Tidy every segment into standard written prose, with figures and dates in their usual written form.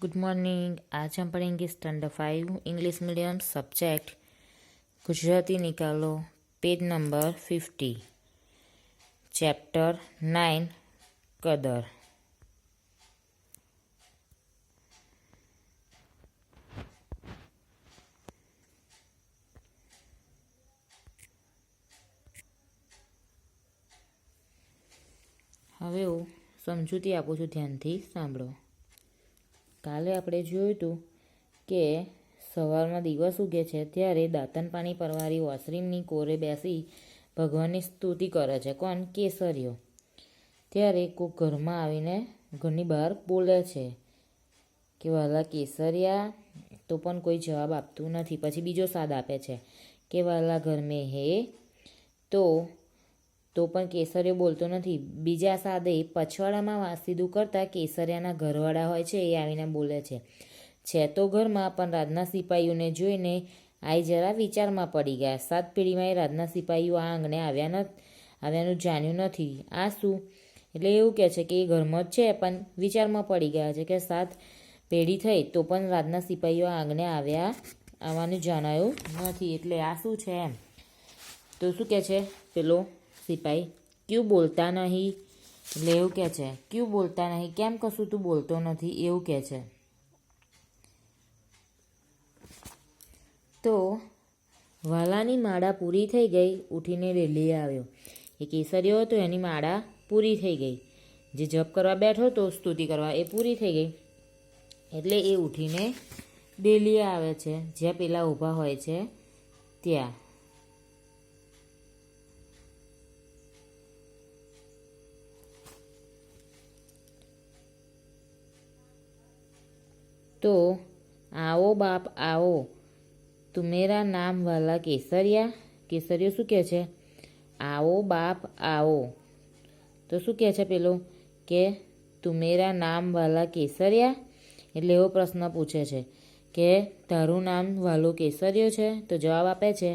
Good morning. आज हम पढ़ेंगे standard 5 English medium subject Gujarati निकालो पेज नंबर 50 चैप्टर 9 कदर। હવે હું સમજૂતી આપું છું, ધ્યાનથી સાંભળો। કાલે આપણે જોયું હતું કે સવારમાં દિવસ ઉગે છે ત્યારે દાંતન પાણી પરવારી વોશરૂમની કોરે બેસી ભગવાનની સ્તુતિ કરે છે। કોણ? કેસરીઓ। ત્યારે કોઈક ઘરમાં આવીને ઘરની બહાર બોલે છે કે વાલા કેસરિયા, તો પણ કોઈ જવાબ આપતું નથી। પછી બીજો સાદ આપે છે કે વાલા ઘર મેં હે, તો પણ કેસરીઓ બોલતો નથી। બીજા સાદે પછવાડામાં વાસીદું કરતાં કેસરિયાના ઘરવાળા હોય છે એ આવીને બોલે છે તો ઘરમાં, પણ રાજના સિપાહીઓને જોઈને આઈ જરા વિચારમાં પડી ગયા। 7 પેઢીમાં એ રાજના સિપાહીઓ આ આંગણે આવ્યાનું જાણ્યું નથી। આ શું? એટલે એવું કહે છે કે એ ઘરમાં જ છે પણ વિચારમાં પડી ગયા છે કે 7 પેઢી થઈ તો પણ રાજના સિપાહીઓ આ આંગણે આવવાનું જણાયું નથી। એટલે આ શું છે એમ? તો શું કહે છે પેલો સિપાહી? ક્યું બોલતા નહીં? એટલે એવું કહે છે ક્યું બોલતા નહીં, કેમ કશું તું બોલતો નથી, એવું કહે છે। તો વાલાની માળા પૂરી થઈ ગઈ, ઉઠીને રેલી આવ્યો। એ કેસરીઓ હતો એની માળા પૂરી થઈ ગઈ, જે જપ કરવા બેઠો હતો સ્તુતિ કરવા એ પૂરી થઈ ગઈ, એટલે એ ઉઠીને ડેલી આવે છે જ્યાં પેલા ઊભા હોય છે ત્યાં। तो आओ बाप आओ तुम्हेरा नाम वाला केसरिया। केसरियो શું કહે છે? आओ बाप आओ। તો શું કહે છે પેલો કે તુમેરા નામ વાલા કેસરિયા? એટલે એવો પ્રશ્ન પૂછે છે કે તારું નામ વાલો કેસરિયો છે? તો જવાબ આપે છે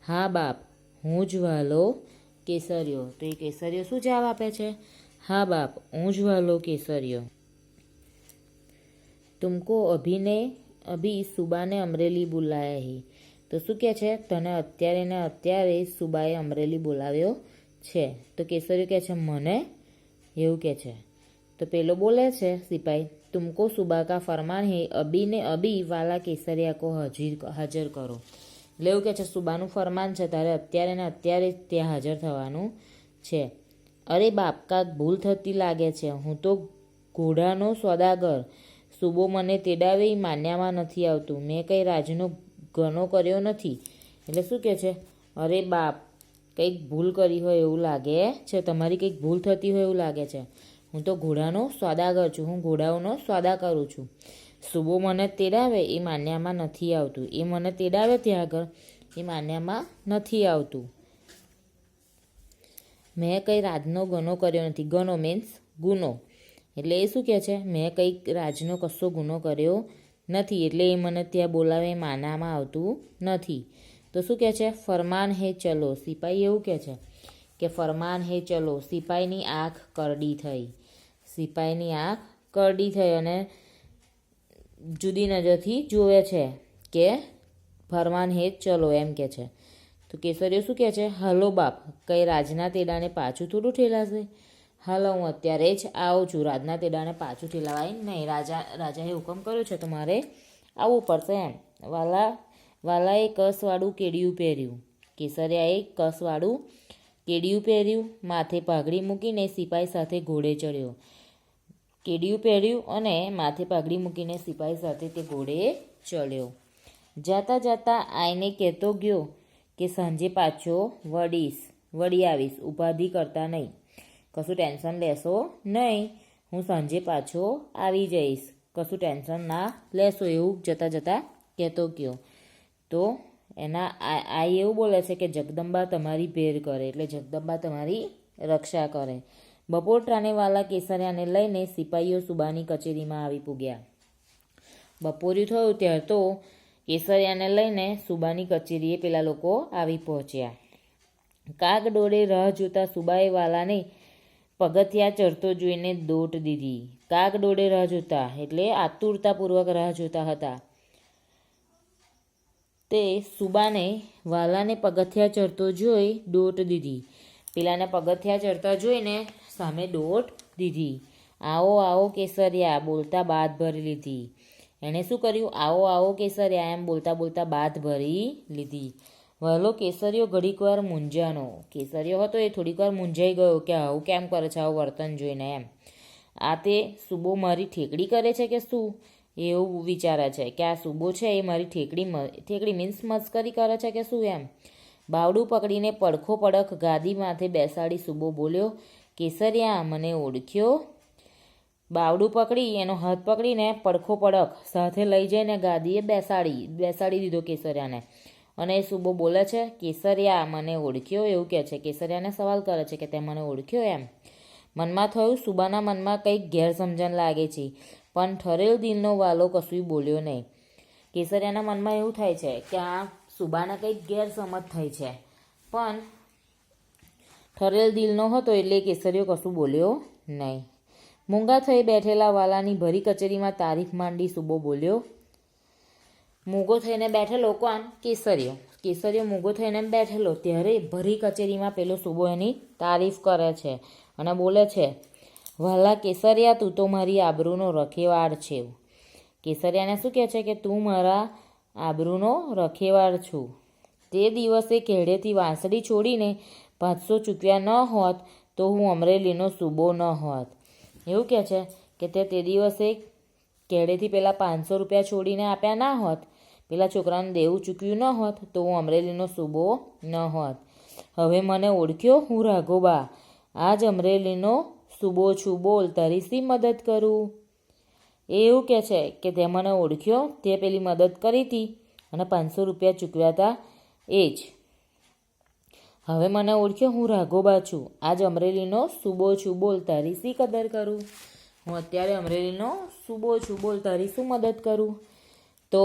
હા બાપ, હું જ વાલો કેસરિયો। તો એ કેસરિયો શું જવાબ આપે છે? હા બાપ, હું જ વાલો કેસરિયો। तुमको अभी सुबह ने अमरेली बुलाया ही। તો શું કહે છે? તને અત્યારે ને અત્યારે સુબાએ અમરેલી બોલાવ્યો છે। તો કેસરીઓ કહે છે મને? એવું કહે છે। તો પેલો બોલે છે સિપાહી, तुमको सुबह का फरमान है अभी ने अभी वाला केसरिया को हाजिर करो। એટલે એવું કહે છે સુબાનું ફરમાન છે, તારે અત્યારે ને અત્યારે જ ત્યાં હાજર થવાનું છે। અરે બાપ, કાંક ભૂલ થતી લાગે છે, હું તો ઘોડાનો સોદાગર, સુબો મને તેડાવે એ માન્યામાં નથી આવતું, મેં કંઈ રાજનો ગનો કર્યો નથી। એટલે શું કહે છે? અરે બાપ, કંઈક ભૂલ કરી હોય એવું લાગે છે, તમારી કંઈક ભૂલ થતી હોય એવું લાગે છે, હું તો ઘોડાનો સોદાગર છું, હું ઘોડાઓનો સોદા કરું છું, સુબો મને તેડાવે એ માન્યામાં નથી આવતું, એ મને તેડાવે ત્યાં આગળ એ માન્યામાં નથી આવતું, મેં કંઈ રાજનો ગનો કર્યો નથી। ગનો મીન્સ ગુનો, એટલે એ શું કહે છે? મેં કંઈક રાજનો કશો ગુનો કર્યો નથી, એટલે એ મને ત્યાં બોલાવે માનવામાં આવતું નથી। તો શું કહે છે? ફરમાન હે ચલો। સિપાહી એવું કહે છે કે ફરમાન હે ચલો। સિપાહીની આંખ કરડી થઈ, સિપાહીની આંખ કરડી થઈ અને જુદી નજરથી જોવે છે કે ફરમાન હે ચલો એમ કહે છે। તો કેસરીઓ શું કહે છે? હલો બાપ, કંઈ રાજના તેડાને પાછું થોડું ઠેલાશે? હાલો, હું અત્યારે જ આવું છું, રાજના તેડાને પાછું ઠેલાવાય નહીં, રાજાએ હુકમ કર્યો છે તો મારે આવવું પડશે એમ। વાલાએ કસવાળું કેડિયું પહેર્યું, કેસરિયાએ કસવાળું કેડિયું પહેર્યું, માથે પાઘડી મૂકીને સિપાહી સાથે ઘોડે ચડ્યો। કેડિયું પહેર્યું અને માથે પાઘડી મૂકીને સિપાહી સાથે તે ઘોડે ચડ્યો। જાતા જાતા આઈને કહેતો ગયો કે સાંજે પાછો વળી આવીશ, ઉપાધિ કરતા નહીં, કશું ટેન્શન લેશો નહીં, હું સાંજે પાછો આવી જઈશ, કશું ટેન્શન ના લેશો, એવું જતાં જતાં કહેતો ગયો। તો આ એવું બોલે છે કે જગદંબા તમારી ભેર કરે, એટલે જગદંબા તમારી રક્ષા કરે। બપોર ટાણે વાલા કેસરિયાને લઈને સિપાહીઓ સુબાની કચેરીમાં આવી પૂગ્યા। બપોર્યું થયું ત્યારે તો કેસરિયાને લઈને સુબાની કચેરીએ પેલા લોકો આવી પહોંચ્યા। કાગ ડોળે રાહ જોતા સુબાએ વાલાને પગથિયા ચડતો જોઈને દોટ દીધી. કાગ ડોળે રાહ જોતા એટલે આતુરતાપૂર્વક રાહ જોતા હતા. તે સુબાને વાલાને પગથિયા ચડતો જોઈ દોટ દીધી. પેલાને પગથિયા ચડતા જોઈને સામે દોટ દીધી. આવો આવો કેસરિયા બોલતા બાદ ભરી લીધી. એણે શું કર્યું? આવો આવો કેસરિયા એમ બોલતા બોલતા બાદ ભરી લીધી. વાલો કેસરીયો ઘડીકવાર મૂંઝાનો. કેસરીયો હતો એ થોડીક વાર મૂંઝાઈ ગયો કે આવું કેમ કરે છે, આવું વર્તન જોઈને એમ. આ તે સુબો મારી ઠેકડી કરે છે કે શું? એવું વિચારે છે કે આ સુબો છે એ મારી ઠેકડી મીન્સ મસ્કરી કરે છે કે શું એમ. બાવડું પકડીને પડખો પડખ ગાદી માથે બેસાડી સુબો બોલ્યો, કેસરિયા મને ઓળખ્યો? બાવડું પકડી એનો હાથ પકડીને પડખો પડખ સાથે લઈ જઈને ગાદીએ બેસાડી દીધો કેસરિયાને. અને એ સુબો બોલે છે, કેસરિયા મને ઓળખ્યો? એવું કહે છે. કેસરિયાને સવાલ કરે છે કે તે મને ઓળખ્યો એમ. મનમાં થયું સુબાના મનમાં કંઈક ગેરસમજણ લાગે છે, પણ ઠરેલ દિલનો વાલો કશું બોલ્યો નહીં. કેસરિયાના મનમાં એવું થાય છે કે આ સુબાને કંઈક ગેરસમજ થઈ છે, પણ ઠરેલ દિલનો હતો એટલે કેસરીયો કશું બોલ્યો નહીં. મૂંગા થઈ બેઠેલા વાલાની ભરી કચેરીમાં તારીફ માંડી સુબો બોલ્યો. મૂગો થઈને બેઠેલો કોણ? કેસરીયો. કેસરીયો મૂગો થઈને બેઠેલો ત્યારે ભરી કચેરીમાં પેલો સુબો એની તારીફ કરે છે અને બોલે છે, વાલા કેસરિયા તું તો મારી આબરૂનો રખેવાળ છે. કેસરિયાને શું કહે છે કે તું મારા આબરૂનો રખેવાળ છું. તે દિવસે કેળેથી વાંસળી છોડીને 500 ચૂકવ્યા ન હોત તો હું અમરેલીનો સુબો ન હોત. એવું કહે છે કે તે દિવસે કેળેથી પેલા 500 રૂપિયા છોડીને આપ્યા ના હોત, પેલા છોકરાને દેવું ચૂકવ્યું ન હોત તો હું અમરેલીનો સુબો ન હોત. હવે મને ઓળખ્યો? હું રાઘોબા આજ અમરેલીનો સુબો છું. બોલ તારી શી મદદ કરું? એ એવું કહે છે કે તે મને ઓળખ્યો? તે પેલી મદદ કરી હતી અને 500 રૂપિયા ચૂકવ્યા હતા એ જ. હવે મને ઓળખ્યો? હું રાઘોબા છું. આજ અમરેલીનો સુબો છું. બોલ તારી શી કદર કરું? હું અત્યારે અમરેલીનો સુબો છું. બોલ તારી શું મદદ કરું? તો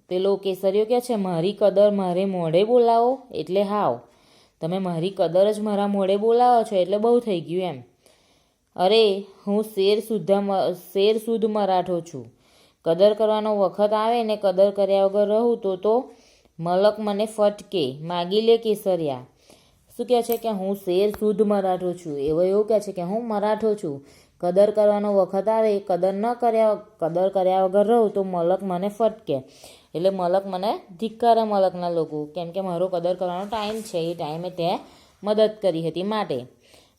પેલો કેસરીયો કહે છે, મારી કદર મારે મોઢે બોલાવો એટલે હાવ. તમે મારી કદર જ મારા મોઢે બોલાવો છો એટલે બહુ થઈ ગયું એમ. અરે હું શેર શુદ્ધ મરાઠો છું. કદર કરવાનો વખત આવે ને કદર કર્યા વગર રહું તો મલક મને ફટકે. માગી લે કેસરિયા. શું કહે છે કે હું શેર શુદ્ધ મરાઠો છું. એવું કહે છે કે હું મરાઠો છું. કદર કરવાનો વખત આવે કદર કર્યા વગર રહું તો મલક મને ફટકે. એટલે મલક મને ધિક્કારે મલકના લોકો, કેમ કે મારો કદર કરવાનો ટાઈમ છે, એ ટાઈમે તે મદદ કરી હતી માટે.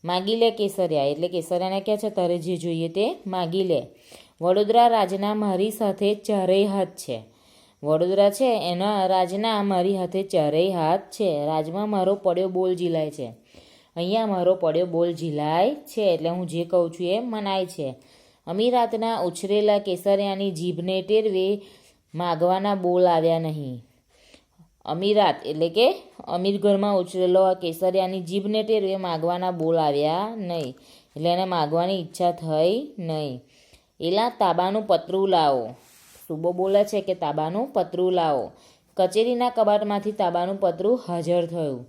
માગી લે કેસરિયા એટલે કેસરિયાને કહે છે તારે જે જોઈએ તે માગી લે. વડોદરા રાજના મારી સાથે 4 હાથ છે. વડોદરા છે એના રાજના મારી હાથે 4 હાથ છે. રાજમાં મારો પડ્યો બોલ ઝીલાય છે. અહીંયા મારો પડ્યો બોલ ઝીલાય છે એટલે હું જે કહું છું એ મનાય છે. અમીરાતના ઉછરેલા કેસરિયાની જીભને ટેરવે માગવાના બોલ આવ્યા નહીં. અમીરાત એટલે કે અમીર ઘરમાં ઉછરેલો આ કેસરિયાની જીભને ટેરવે માગવાના બોલ આવ્યા નહીં, એટલે એને માગવાની ઈચ્છા થઈ નહીં. એલા તાબાનું પતરું લાવો. સુબો બોલે છે કે તાબાનું પતરું લાવો. કચેરીના કબાટમાંથી તાબાનું પતરું હાજર થયું.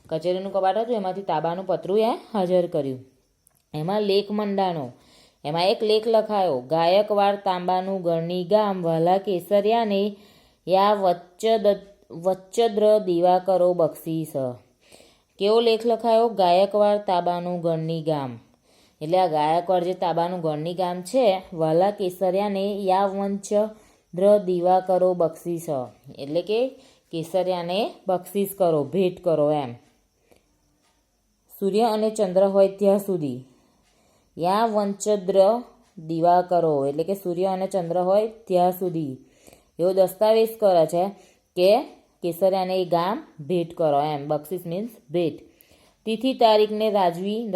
કચેરીનું કબાટ હતું એમાંથી તાબાનું પતરું હાજર કર્યું. એમાં લેખ મંડાણો. એમાં એક લેખ લખાયો, ગાયકવાડ તાંબાનું ગણની ગામ વાલા કેસરિયાને યા વચ્ચદ્ર દીવા કરો બક્ષીસ. કેવો લેખ લખાયો? ગાયકવાડ તાંબાનું ગણની ગામ. એટલે આ ગાયકવાડ જે તાંબાનું ગણની ગામ છે, વાલા કેસરિયાને યા વંચદ્ર દીવા કરો બક્ષીસ. એટલે કે કેસરિયાને બક્ષીસ કરો, ભેટ કરો એમ. સૂર્ય અને ચંદ્ર હોય ત્યાં સુધી. યા વંચદ્ર દીવા કરો એટલે કે સૂર્ય અને ચંદ્ર હોય ત્યાં સુધી એવો દસ્તાવેજ કરે છે કે કેસરિયાને એ ગામ ભેટ કરો એમ. બક્ષીસ મીન્સ ભેટ. તિથિ તારીખને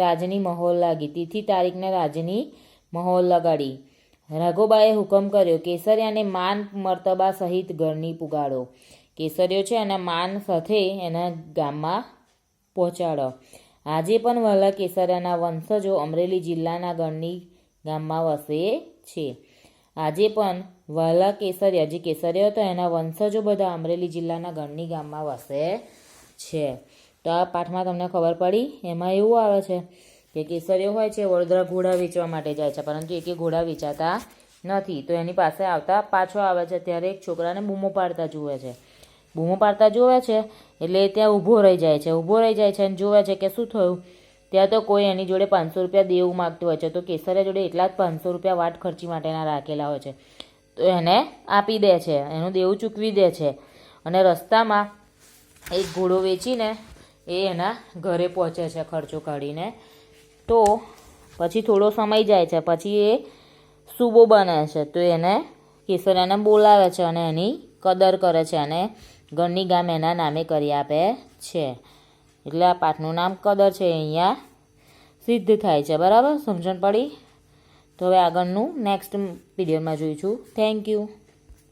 રાજની મહોર લાગી. તિથિ તારીખને રાજની મહોર લગાડી. રાઘોબાએ હુકમ કર્યો, કેસરિયાને માન મર્તબા સહિત ઘરની પુગાડો. કેસરીયો છે એના માન સાથે એના ગામમાં પહોંચાડો. આજે પણ વાલા કેસરિયાના વંશજો અમરેલી જિલ્લાના ગણની ગામમાં વસે છે. આજે પણ વાલા કેસરિયા જે કેસરીયો હતો એના વંશજો બધા અમરેલી જિલ્લાના ગણની ગામમાં વસે છે. તો આ પાઠમાં તમને ખબર પડી. એમાં એવું આવે છે કે કેસરીઓ હોય છે વડોદરા ઘોડા વેચવા માટે જાય છે, પરંતુ એકે ઘોડા વેચાતા નથી. તો એની પાસે આવતા પાછો આવે છે ત્યારે એક છોકરાને બૂમો પાડતા જુએ છે. બૂમો પાડતા જોવે છે એટલે ત્યાં ઊભો રહી જાય છે અને જોવે છે કે શું થયું. ત્યાં તો કોઈ એની જોડે 500 રૂપિયા દેવું માગતું હોય છે. તો કેસરિયા જોડે એટલા જ 500 રૂપિયા વાટ ખર્ચી માટેના રાખેલા હોય છે. તો એને આપી દે છે, એનું દેવું ચૂકવી દે છે. અને રસ્તામાં એક ઘોડો વેચીને એ એના ઘરે પહોંચે છે ખર્ચો કાઢીને. તો પછી થોડો સમય જાય છે, પછી એ સૂબો બને છે. તો એને કેસરિયાને બોલાવે છે અને એની કદર કરે છે અને ઘરની ગામ એના નામે કરી આપે છે. એટલે આ પાઠનું નામ કદર છે, અહીંયા સિદ્ધ થાય છે. બરાબર, સમજણ પડી? તો હવે આગળનું નેક્સ્ટ પીરિયડમાં જોઈશું. Thank you.